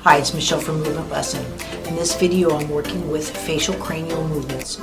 Hi, it's Michelle from Movement Lesson. In this video, I'm working with facial cranial movements.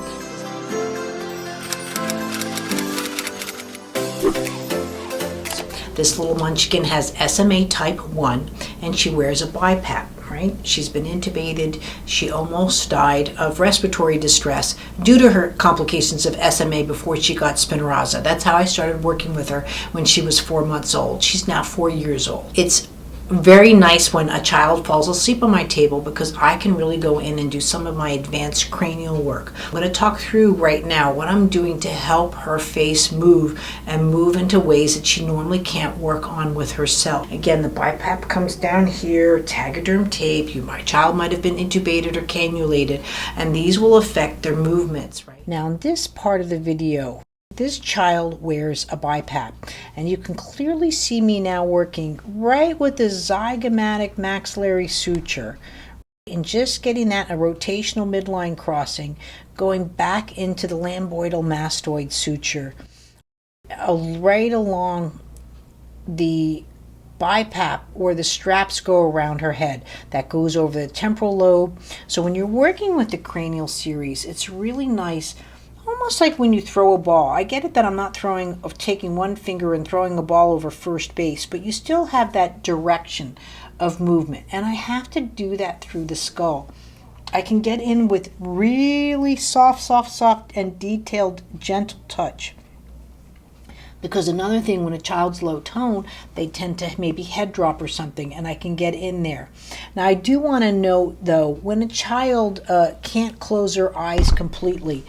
This little munchkin has SMA type 1 and she wears a BiPap, right? She's been intubated. She almost died of respiratory distress due to her complications of SMA before she got Spinraza. That's how I started working with her when she was 4 months old. She's now 4 years old. It's very nice when a child falls asleep on my table because I can really go in and do some of my advanced cranial work. I'm going to talk through right now what I'm doing to help her face move and move into ways that she normally can't work on with herself. Again, the BiPap comes down here, Tegaderm tape. My child might have been intubated or cannulated, and these will affect their movements. Right now, in this part of the video, this child wears a BiPap, and you can clearly see me now working right with the zygomatic maxillary suture and just getting that a rotational midline crossing, going back into the lambdoidal mastoid suture right along the BiPap where the straps go around her head. That goes over the temporal lobe. So when you're working with the cranial series, it's really nice. Almost like when you throw a ball. I get it that I'm not taking one finger and throwing a ball over first base, but you still have that direction of movement. And I have to do that through the skull. I can get in with really soft and detailed, gentle touch. Because another thing, when a child's low tone, they tend to maybe head drop or something, and I can get in there. Now, I do want to note, though, when a child can't close their eyes completely,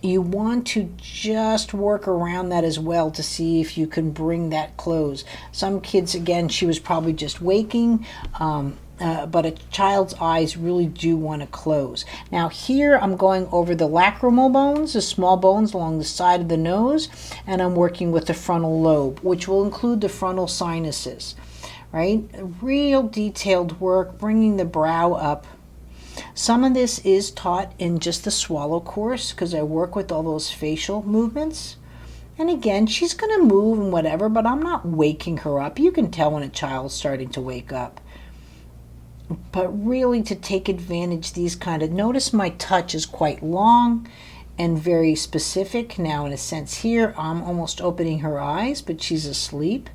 you want to just work around that as well to see if you can bring that close. Some kids, again, she was probably just waking, but a child's eyes really do want to close. Now here I'm going over the lacrimal bones, the small bones along the side of the nose, and I'm working with the frontal lobe, which will include the frontal sinuses, right? Real detailed work, bringing the brow up. Some of this is taught in just the swallow course because I work with all those facial movements. And again, she's going to move and whatever, but I'm not waking her up. You can tell when a child's starting to wake up. But really to take advantage these notice my touch is quite long and very specific. Now in a sense here, I'm almost opening her eyes, but she's asleep.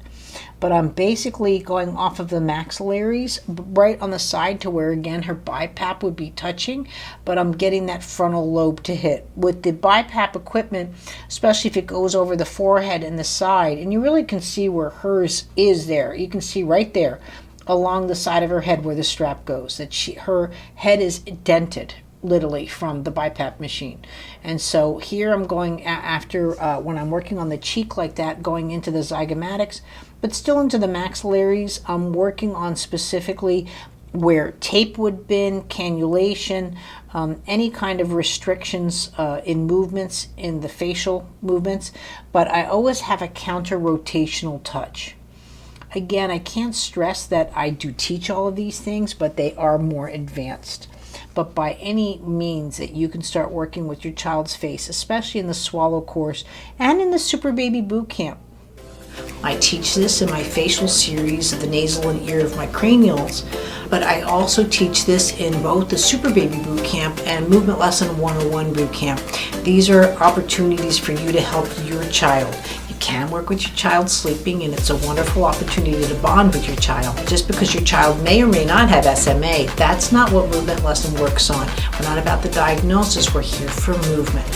But I'm basically going off of the maxillaries right on the side to where, again, her BiPap would be touching, but I'm getting that frontal lobe to hit. With the BiPap equipment, especially if it goes over the forehead and the side, and you really can see where hers is there. You can see right there along the side of her head where the strap goes, that her head is dented literally from the BiPap machine. And so here I'm going after when I'm working on the cheek like that, going into the zygomatics, but still into the maxillaries. I'm working on specifically where tape would have been, cannulation, any kind of restrictions in movements, in the facial movements, but I always have a counter rotational touch. Again, I can't stress that I do teach all of these things, but they are more advanced. But by any means that you can start working with your child's face, especially in the swallow course and in the Super Baby Boot Camp. I teach this in my facial series of the nasal and ear of my cranials, but I also teach this in both the Super Baby Boot Camp and Movement Lesson 101 Boot Camp. These are opportunities for you to help your child. You can work with your child sleeping, and it's a wonderful opportunity to bond with your child. Just because your child may or may not have SMA, that's not what Movement Lesson works on. We're not about the diagnosis, we're here for movement.